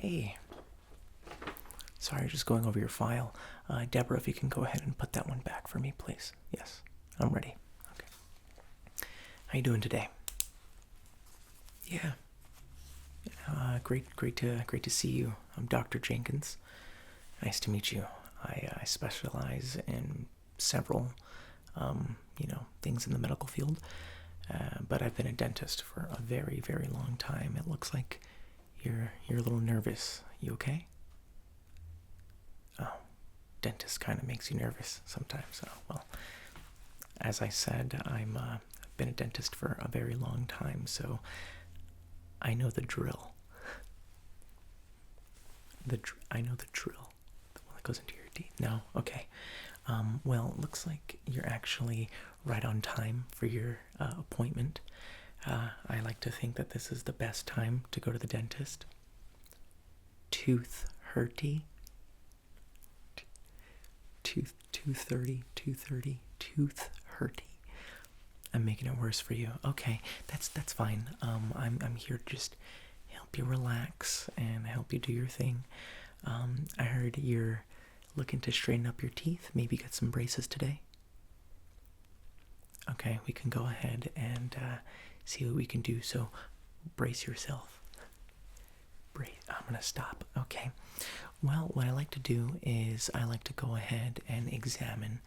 Hey. Sorry, just going over your file. Deborah, if you can go ahead and put that one back for me, please. Yes, I'm ready. Okay. How you doing today? Yeah. Great to see you. I'm Dr. Jenkins. Nice to meet you. I specialize in several, things in the medical field, but I've been a dentist for a very, very long time. It looks like you're a little nervous. You okay? Oh, dentist kind of makes you nervous sometimes. Oh, well, as I said, I've been a dentist for a very long time, so I know the drill. I know the drill. The one that goes into your teeth. No? Okay. Well, it looks like you're actually right on time for your appointment. I like to think that this is the best time to go to the dentist. Tooth hurty. 2:30, tooth hurty. I'm making it worse for you. Okay, that's fine. I'm here to just help you relax and help you do your thing. I heard you're looking to straighten up your teeth, maybe get some braces today. Okay, we can go ahead and see what we can do. So brace yourself. I'm gonna stop. Okay. Well, what I like to do is I like to go ahead and examine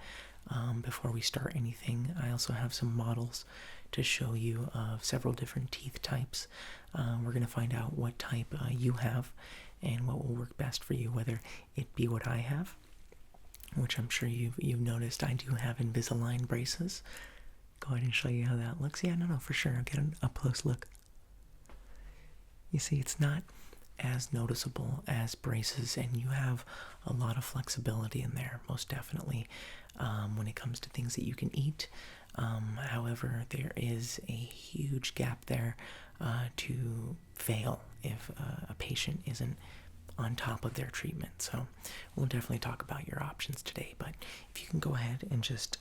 before we start anything. I also have some models to show you of several different teeth types. We're gonna find out what type you have and what will work best for you, whether it be what I have, which I'm sure you've noticed. I do have Invisalign braces. Go ahead and show you how that looks. Yeah, no, for sure. I'll get an up close look. You see, it's not as noticeable as braces, and you have a lot of flexibility in there, most definitely, when it comes to things that you can eat. However, there is a huge gap there to fail if a patient isn't on top of their treatment. So we'll definitely talk about your options today, but if you can go ahead and just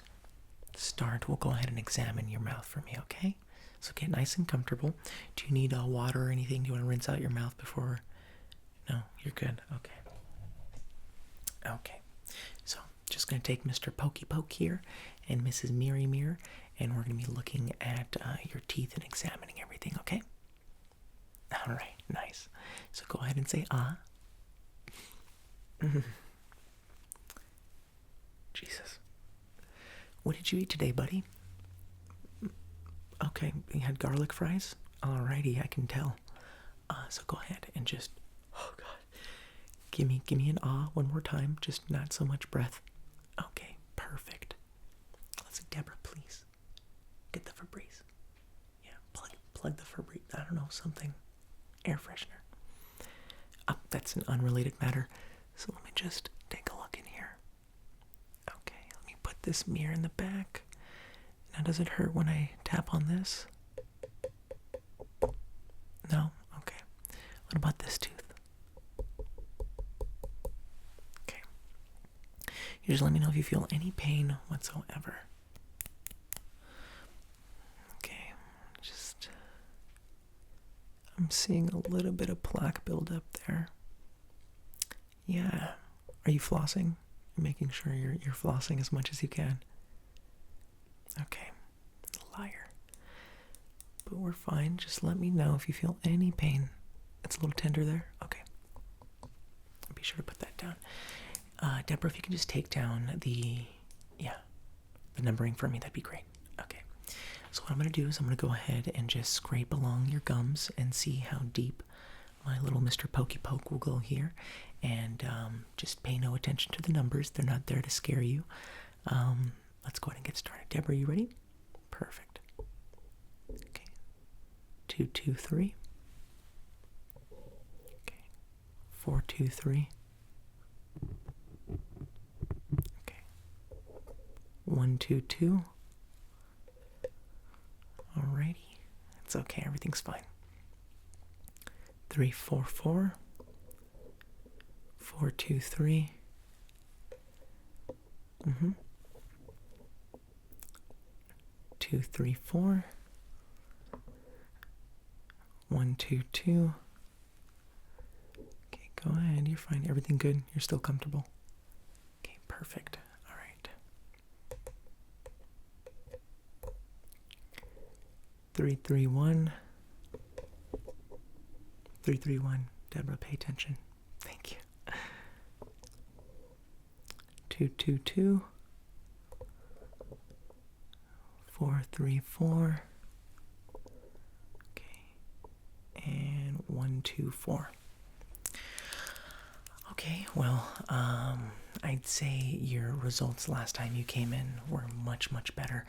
start, we'll go ahead and examine your mouth for me, okay? So get nice and comfortable. Do you need water or anything? Do you want to rinse out your mouth before? No, you're good. Okay. Okay. So just going to take Mr. Pokey Poke here and Mrs. Mirror Mirror, and we're going to be looking at your teeth and examining everything, okay? All right, nice. So go ahead and say ah. Jesus. What did you eat today, buddy? Okay, you had garlic fries? Alrighty, I can tell. So go ahead and just, oh God, give me an ah one more time, just not so much breath. Okay, perfect. Let's see, Deborah, please. Get the Febreze. Yeah, plug the Febreze. I don't know, something. Air freshener. Oh, that's an unrelated matter. So let me just take a look in here. Okay, let me put this mirror in the back. Now, does it hurt when I tap on this? No? Okay. What about this tooth? Okay. You just let me know if you feel any pain whatsoever. Okay. I'm seeing a little bit of plaque buildup there. Yeah. Are you flossing? You're making sure you're flossing as much as you can. Okay, liar. But we're fine. Just let me know if you feel any pain. It's a little tender there. Okay. Be sure to put that down. Deborah, if you can just take down the numbering for me, that'd be great. Okay. So what I'm going to do is I'm going to go ahead and just scrape along your gums and see how deep my little Mr. Pokey Poke will go here. And just pay no attention to the numbers. They're not there to scare you. Let's go ahead and get started. Deborah, you ready? Perfect. Okay. 2, 2, 3. Okay. 4, 2, 3. Okay. 1, 2, 2. Alrighty. It's okay. Everything's fine. 3, 4, 4. 4, 2, 3. 2, 3, 4. 1, 2, 2. Okay, you're fine. Everything good? You're still comfortable? Okay, perfect. All right. 331. 331. Deborah, pay attention. Thank you. 222. 434. Okay. And 124. Okay, well, I'd say your results last time you came in were much, much better.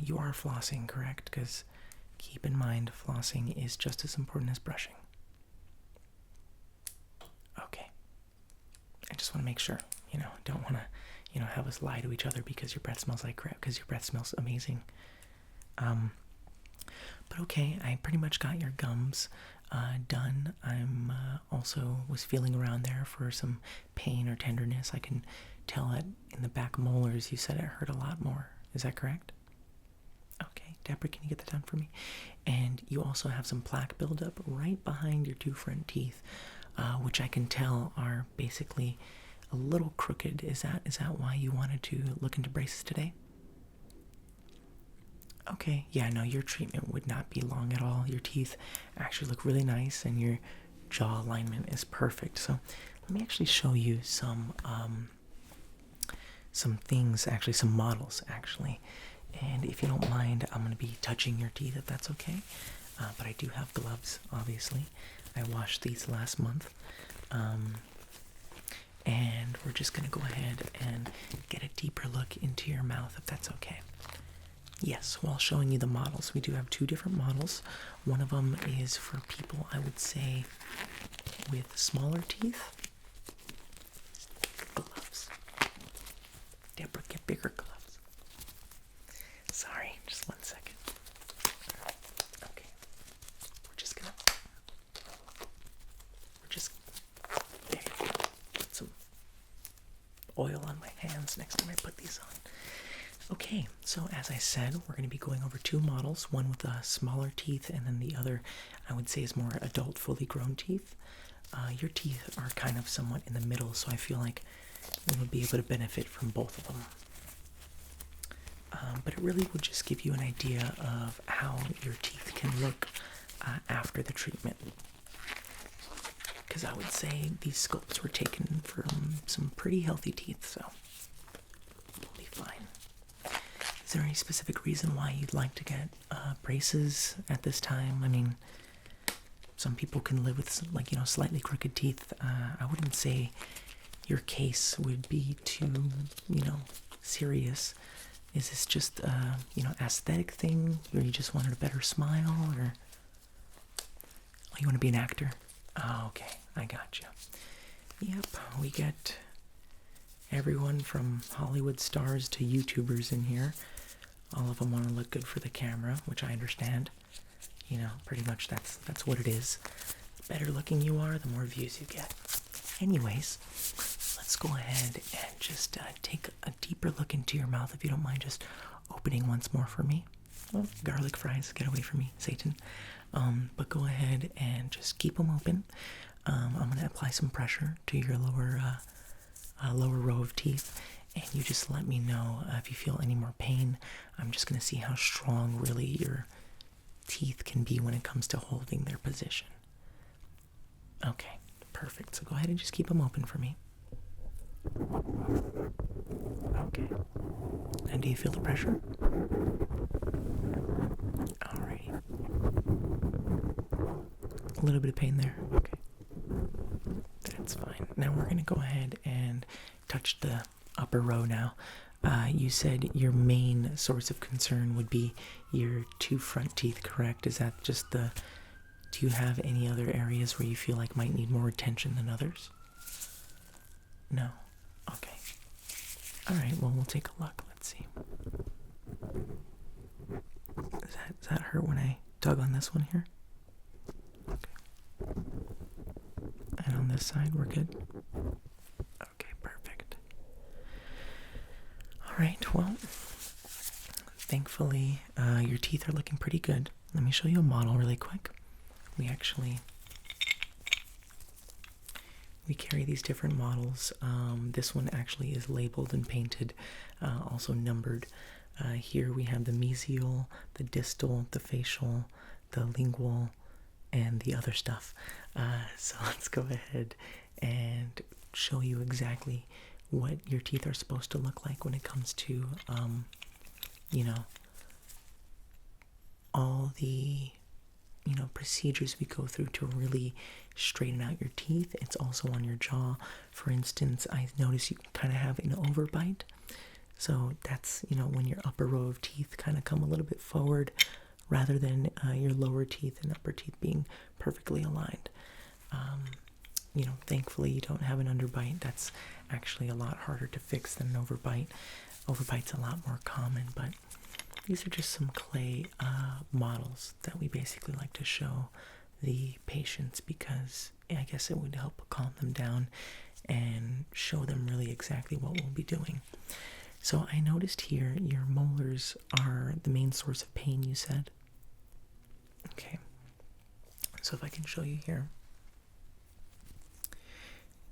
You are flossing, correct? Because keep in mind, flossing is just as important as brushing. Okay. I just want to make sure, don't want to, have us lie to each other because your breath smells like crap, because your breath smells amazing. But okay, I pretty much got your gums done. I'm also was feeling around there for some pain or tenderness. I can tell that in the back molars you said it hurt a lot more. Is that correct? Okay, Deborah, can you get that done for me? And you also have some plaque buildup right behind your two front teeth, which I can tell are basically a little crooked. Is that why you wanted to look into braces today? Okay, yeah, no, your treatment would not be long at all. Your teeth actually look really nice and your jaw alignment is perfect. So let me actually show you some things, actually some models actually. And if you don't mind, I'm going to be touching your teeth if that's okay. But I do have gloves, obviously. I washed these last month. And we're just going to go ahead and get a deeper look into your mouth if that's okay. Yes, while showing you the models, we do have two different models. One of them is for people, I would say, with smaller teeth. Gloves. Deborah, get bigger gloves. Sorry, just 1 second. Okay. There you go. Put some oil on my hands next time I put these on. Okay, so as I said, we're going to be going over two models, one with smaller teeth and then the other, I would say, is more adult, fully grown teeth. Your teeth are kind of somewhat in the middle, so I feel like we would be able to benefit from both of them. But it really would just give you an idea of how your teeth can look after the treatment. Because I would say these sculpts were taken from some pretty healthy teeth, so we'll be fine. Is there any specific reason why you'd like to get braces at this time? I mean, some people can live with slightly crooked teeth. I wouldn't say your case would be too, serious. Is this just aesthetic thing, or you just wanted a better smile, or you want to be an actor? Oh, okay, I got you. Yep, we get everyone from Hollywood stars to YouTubers in here. All of them want to look good for the camera, which I understand. Pretty much that's what it is. The better looking you are, the more views you get. Anyways, let's go ahead and just take a deeper look into your mouth, if you don't mind just opening once more for me. Oh, garlic fries, get away from me, Satan. But go ahead and just keep them open. I'm going to apply some pressure to your lower row of teeth, and you just let me know if you feel any more pain. I'm just going to see how strong really your teeth can be when it comes to holding their position. Okay, perfect. So go ahead and just keep them open for me. Okay. And do you feel the pressure? Alrighty. A little bit of pain there. Okay. That's fine. Now we're going to go ahead and touch the upper row now. You said your main source of concern would be your two front teeth, correct? Is that just do you have any other areas where you feel like might need more attention than others? No? Okay. Alright, well, we'll take a look. Let's see. Does that hurt when I tug on this one here? Okay. And on this side, we're good? Okay, perfect. Alright, well, thankfully, your teeth are looking pretty good. Let me show you a model really quick. We we carry these different models. This one actually is labeled and painted, also numbered. Here we have the mesial, the distal, the facial, the lingual, and the other stuff. So let's go ahead and show you exactly what your teeth are supposed to look like when it comes to, you know, all the, you know, procedures we go through to really straighten out your teeth. It's also on your jaw. For instance, I notice you kind of have an overbite. So that's, you know, when your upper row of teeth kind of come a little bit forward rather than your lower teeth and upper teeth being perfectly aligned. You know, thankfully you don't have an underbite. That's actually a lot harder to fix than an overbite. Overbite's a lot more common, but these are just some clay models that we basically like to show the patients because I guess it would help calm them down and show them really exactly what we'll be doing. So I noticed here your molars are the main source of pain, you said? Okay. So if I can show you here.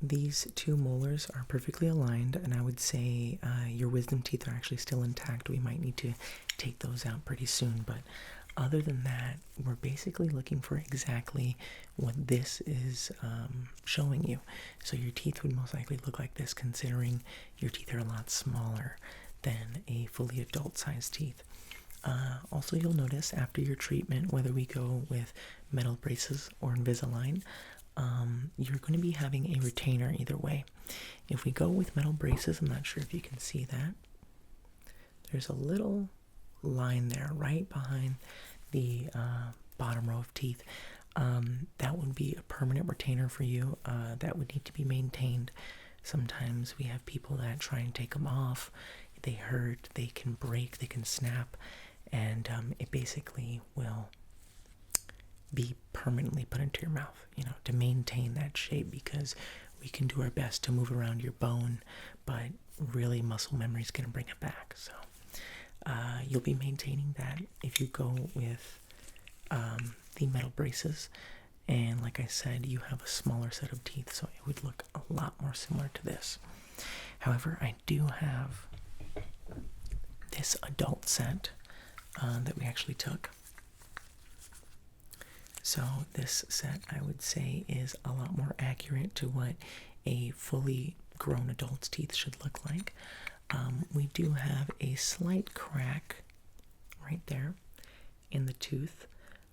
These two molars are perfectly aligned, and I would say your wisdom teeth are actually still intact. We might need to take those out pretty soon, but other than that, we're basically looking for exactly what this is showing you. So your teeth would most likely look like this, considering your teeth are a lot smaller than a fully adult-sized teeth. Also, you'll notice after your treatment, whether we go with metal braces or Invisalign, you're going to be having a retainer either way. If we go with metal braces, I'm not sure if you can see that. There's a little line there right behind the bottom row of teeth. That would be a permanent retainer for you. That would need to be maintained. Sometimes we have people that try and take them off. They hurt, they can break, they can snap, and it basically will be permanently put into your mouth, you know, to maintain that shape, because we can do our best to move around your bone, but really muscle memory is going to bring it back. So you'll be maintaining that if you go with the metal braces, and like I said, you have a smaller set of teeth, so it would look a lot more similar to this. However, I do have this adult set that we actually took. So this set, I would say, is a lot more accurate to what a fully grown adult's teeth should look like. We do have a slight crack right there in the tooth,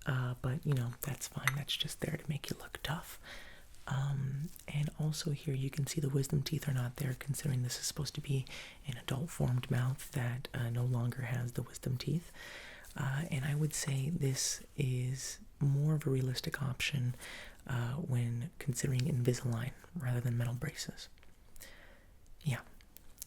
but you know, that's fine. That's just there to make you look tough. And also here you can see the wisdom teeth are not there, considering this is supposed to be an adult formed mouth that no longer has the wisdom teeth. And I would say this is more of a realistic option when considering Invisalign rather than metal braces. Yeah,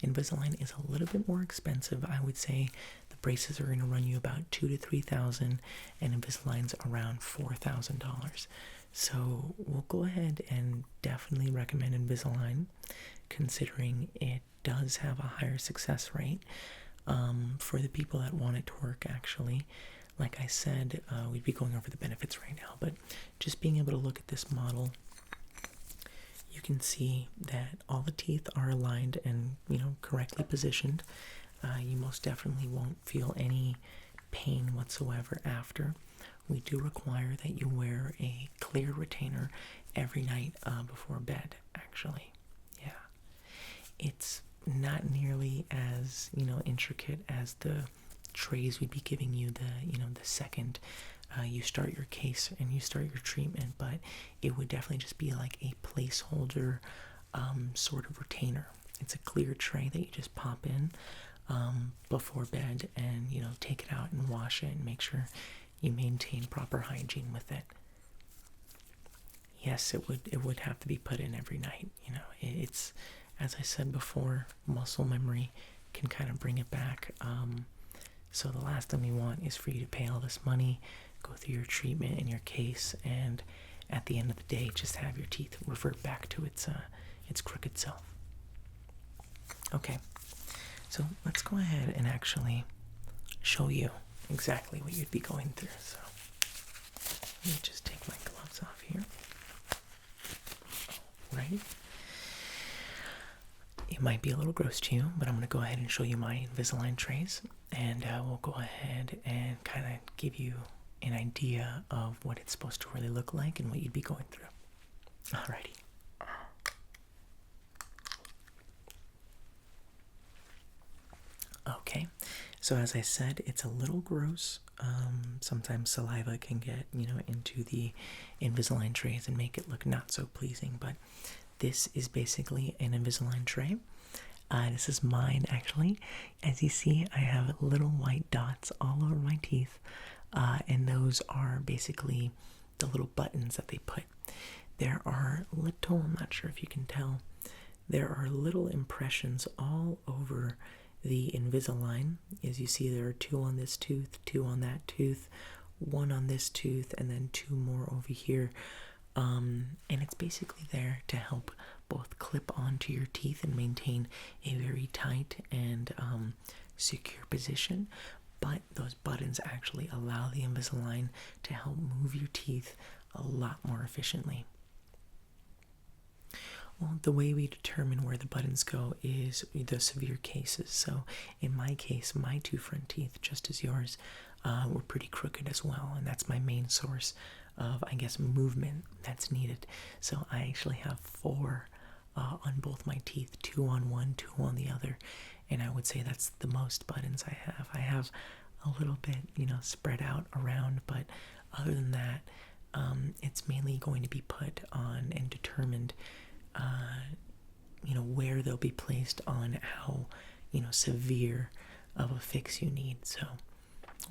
Invisalign is a little bit more expensive. I would say the braces are going to run you about $2,000 to $3,000, and Invisalign's around $4,000. So we'll go ahead and definitely recommend Invisalign, considering it does have a higher success rate for the people that want it to work, actually. Like I said, we'd be going over the benefits right now, but just being able to look at this model, you can see that all the teeth are aligned and, you know, correctly positioned. You most definitely won't feel any pain whatsoever after. We do require that you wear a clear retainer every night before bed, actually. Yeah. It's not nearly as, you know, intricate as the trays we'd be giving you the second you start your case and you start your treatment, but it would definitely just be like a placeholder sort of retainer. It's a clear tray that you just pop in before bed and, you know, take it out and wash it and make sure you maintain proper hygiene with it. Yes, it would have to be put in every night. You know, it's, as I said before, muscle memory can kind of bring it back. So the last thing we want is for you to pay all this money, go through your treatment and your case, and at the end of the day, just have your teeth revert back to its crooked self. Okay, so let's go ahead and actually show you exactly what you'd be going through. So let me just take my gloves off here. Right. it might be a little gross to you, but I'm going to go ahead and show you my Invisalign trays, and we'll go ahead and kind of give you an idea of what it's supposed to really look like and what you'd be going through. Alrighty. Okay, so as I said, it's a little gross. Sometimes saliva can get, into the Invisalign trays and make it look not so pleasing, but this is basically an Invisalign tray. This is mine, actually. As you see, I have little white dots all over my teeth, and those are basically the little buttons that they put. There are little, I'm not sure if you can tell, there are little impressions all over the Invisalign. As you see, there are 2 on this tooth, 2 on that tooth, 1 on this tooth, and then 2 more over here. And it's basically there to help both clip onto your teeth and maintain a very tight and secure position. But those buttons actually allow the Invisalign to help move your teeth a lot more efficiently. Well, the way we determine where the buttons go is the severe cases. So in my case, my 2 front teeth, just as yours, were pretty crooked as well, and that's my main source of, I guess, movement that's needed. So I actually have 4 on both my teeth, 2 on one, 2 on the other, and I would say that's the most buttons I have. I have a little bit, spread out around, but other than that, it's mainly going to be put on and determined where they'll be placed on how, severe of a fix you need. So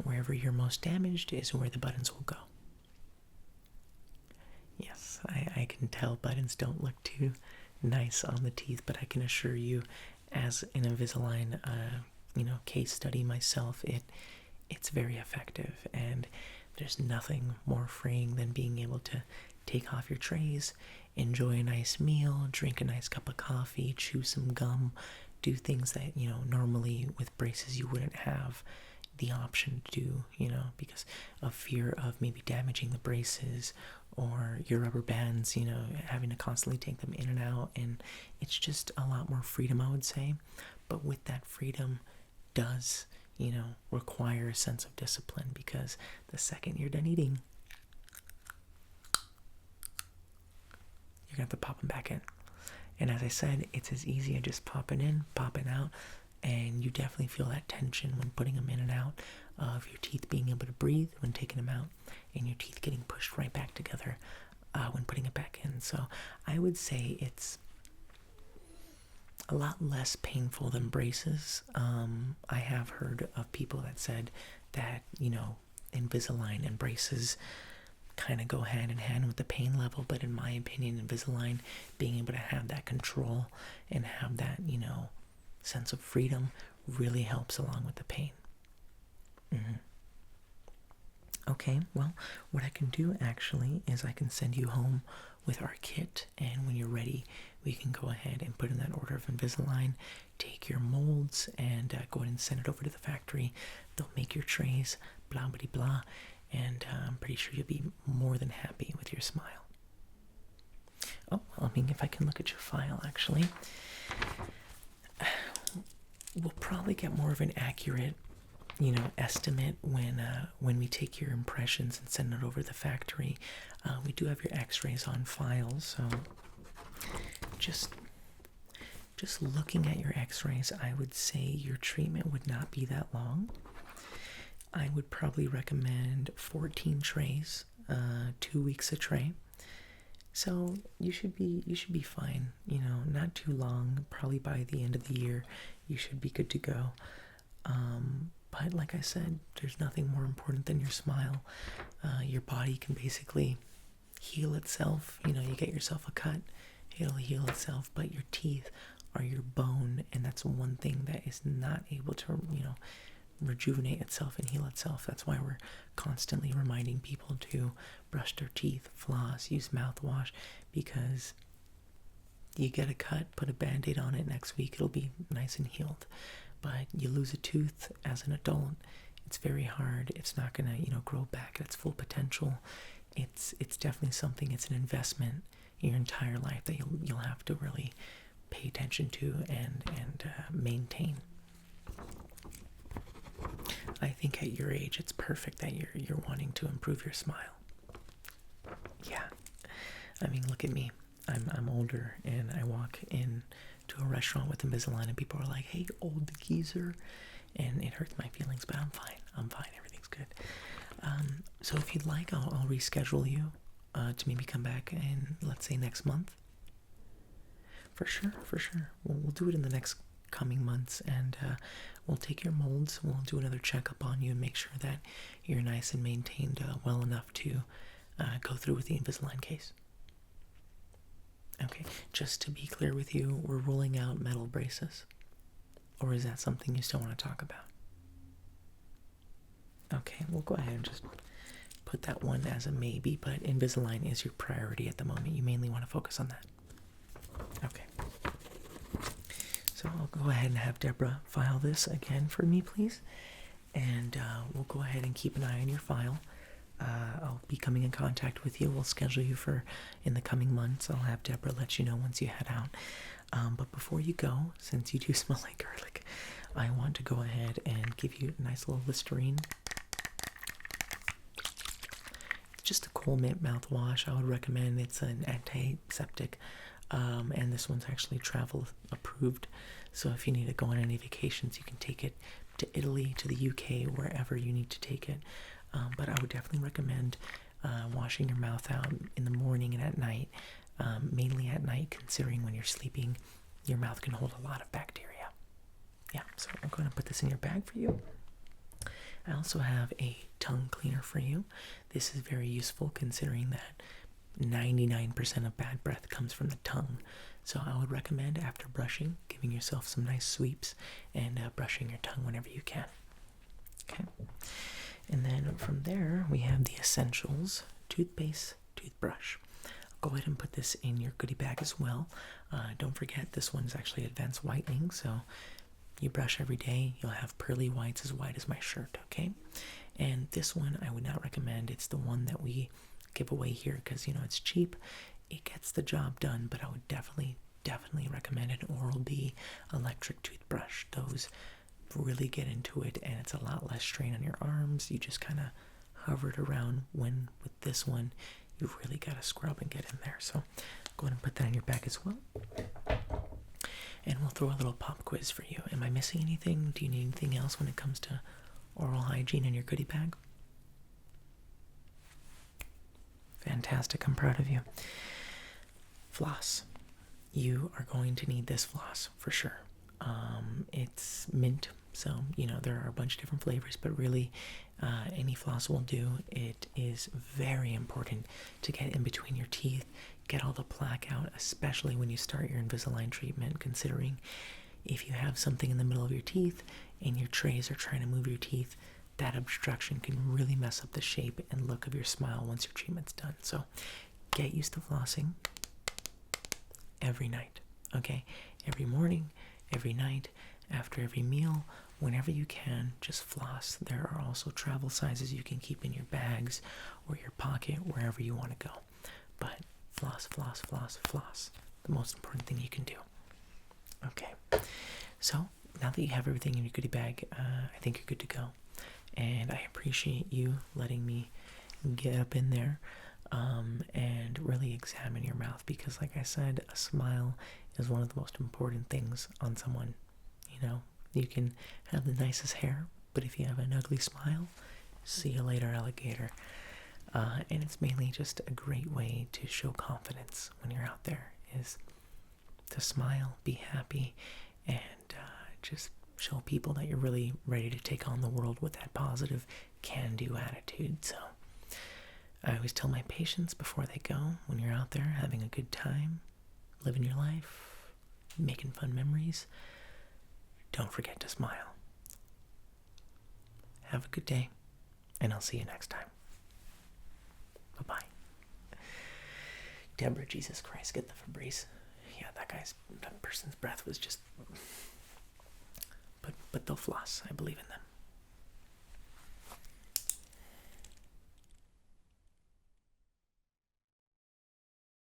wherever you're most damaged is where the buttons will go. Yes, I can tell buttons don't look too nice on the teeth, but I can assure you, as an Invisalign, case study myself, it's very effective, and there's nothing more freeing than being able to take off your trays, enjoy a nice meal, drink a nice cup of coffee, chew some gum, do things that, normally with braces you wouldn't have the option to do, because of fear of maybe damaging the braces or your rubber bands, having to constantly take them in and out, and it's just a lot more freedom, I would say. But with that freedom does, require a sense of discipline, because the second you're done eating, you're going to have to pop them back in. And as I said, it's as easy as just popping in, popping out, and you definitely feel that tension when putting them in and out of your teeth being able to breathe when taking them out, and your teeth getting pushed right back together when putting it back in. So I would say it's a lot less painful than braces. I have heard of people that said that, Invisalign and braces kind of go hand in hand with the pain level, but in my opinion, Invisalign, being able to have that control and have that, sense of freedom really helps along with the pain. Okay, well, what I can do actually is I can send you home with our kit, and when you're ready, we can go ahead and put in that order of Invisalign, take your molds, and go ahead and send it over to the factory. They'll make your trays, blah, blah, blah, and I'm pretty sure you'll be more than happy with your smile. Oh, well, if I can look at your file, actually, we'll probably get more of an accurate, estimate when we take your impressions and send it over to the factory. We do have your x-rays on file, so just looking at your x-rays, I would say your treatment would not be that long. I would probably recommend 14 trays, 2 weeks a tray. So you should be fine, not too long. Probably by the end of the year, you should be good to go. But like I said, there's nothing more important than your smile. Your body can basically heal itself. You get yourself a cut, it'll heal itself, but your teeth are your bone, and that's one thing that is not able to, rejuvenate itself and heal itself. That's why we're constantly reminding people to brush their teeth, floss, use mouthwash, because you get a cut, put a band-aid on it, next week it'll be nice and healed. But you lose a tooth as an adult, it's very hard. It's not gonna, grow back at its full potential. It's definitely something, it's an investment in your entire life that you'll have to really pay attention to and maintain. I think at your age, it's perfect that you're wanting to improve your smile. Yeah, I mean, look at me. I'm older, and I walk in to a restaurant with Invisalign, and people are like, "Hey, old geezer," and it hurts my feelings, but I'm fine. I'm fine. Everything's good. So if you'd like, I'll reschedule you to maybe come back in, let's say, next month. For sure. We'll do it in the next coming months, and we'll take your molds. We'll do another checkup on you and make sure that you're nice and maintained well enough to go through with the Invisalign case. Okay, just to be clear with you, we're ruling out metal braces. Or is that something you still want to talk about? Okay, we'll go ahead and just put that one as a maybe, but Invisalign is your priority at the moment. You mainly want to focus on that. Okay. So I'll go ahead and have Deborah file this again for me, please. And we'll go ahead and keep an eye on your file. I'll be coming in contact with you. We'll schedule you for in the coming months. I'll have Deborah let you know once you head out. But before you go, since you do smell like garlic, I want to go ahead and give you a nice little Listerine. Just a cool mint mouthwash I would recommend. It's an antiseptic, and this one's actually travel approved. So if you need to go on any vacations, you can take it to Italy, to the UK, wherever you need to take it. But I would definitely recommend washing your mouth out in the morning and at night, mainly at night, considering when you're sleeping, your mouth can hold a lot of bacteria. Yeah, so I'm going to put this in your bag for you. I also have a tongue cleaner for you. This is very useful considering that 99% of bad breath comes from the tongue. So I would recommend after brushing, giving yourself some nice sweeps and brushing your tongue whenever you can. Okay. And then from there, we have the essentials, toothpaste, toothbrush. I'll go ahead and put this in your goodie bag as well. Don't forget, this one's actually advanced whitening, so you brush every day, you'll have pearly whites as white as my shirt, okay? And this one I would not recommend. It's the one that we give away here because, it's cheap. It gets the job done, but I would definitely recommend an Oral-B electric toothbrush. Those really get into it, and it's a lot less strain on your arms. You just kind of hover it around. When with this one, you've really got to scrub and get in there. So go ahead and put that in your bag as well. And we'll throw a little pop quiz for you. Am I missing anything? Do you need anything else when it comes to oral hygiene in your goodie bag? Fantastic. I'm proud of you. Floss. You are going to need this floss for sure. It's mint, so there are a bunch of different flavors, but really any floss will do. It is very important to get in between your teeth, get all the plaque out, especially when you start your Invisalign treatment, considering if you have something in the middle of your teeth and your trays are trying to move your teeth, that obstruction can really mess up the shape and look of your smile once your treatment's done. So get used to flossing every night, okay? Every morning, every night, after every meal, whenever you can, just floss. There are also travel sizes you can keep in your bags or your pocket, wherever you want to go. But floss, floss, floss, floss. The most important thing you can do. Okay, so now that you have everything in your goodie bag, I think you're good to go. And I appreciate you letting me get up in there and really examine your mouth, because like I said, a smile is one of the most important things on someone. You can have the nicest hair, but if you have an ugly smile, see you later, alligator. And it's mainly just a great way to show confidence when you're out there, is to smile, be happy, and just show people that you're really ready to take on the world with that positive can-do attitude. So I always tell my patients before they go, when you're out there having a good time, living your life, making fun memories, don't forget to smile. Have a good day, and I'll see you next time. Bye-bye. Deborah, Jesus Christ, get the Febreze. Yeah, that person's breath was just... But they'll floss. I believe in them.